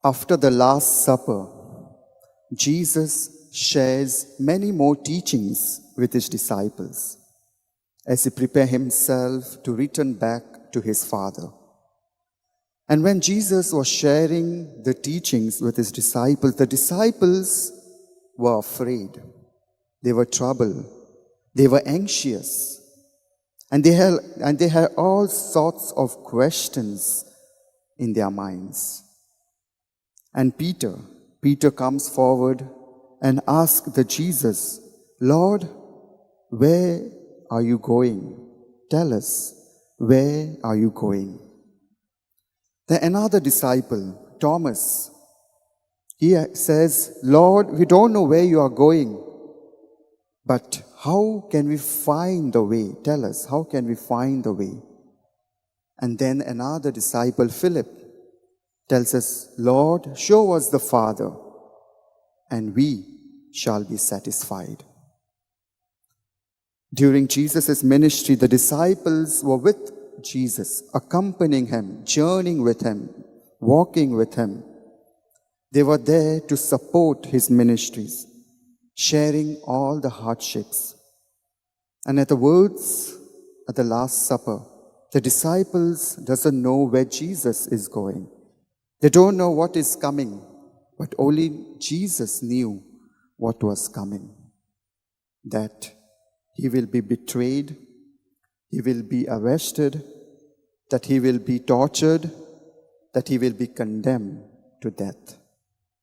After the Last Supper, Jesus shares many more teachings with his disciples as he prepares himself to return back to his Father. And when Jesus was sharing the teachings with his disciples, the disciples were afraid. They were troubled. They were anxious. And they had all sorts of questions in their minds. And Peter comes forward and asks the Jesus, "Lord, where are you going? Tell us, where are you going?" Then another disciple, Thomas, he says, "Lord, we don't know where you are going, but how can we find the way? Tell us, how can we find the way?" And then another disciple, Philip, tells us, "Lord, show us the Father, and we shall be satisfied." During Jesus' ministry, the disciples were with Jesus, accompanying him, journeying with him, walking with him. They were there to support his ministries, sharing all the hardships. And at the words at the Last Supper, the disciples doesn't know where Jesus is going. They don't know what is coming, but only Jesus knew what was coming. That he will be betrayed, he will be arrested, that he will be tortured, that he will be condemned to death.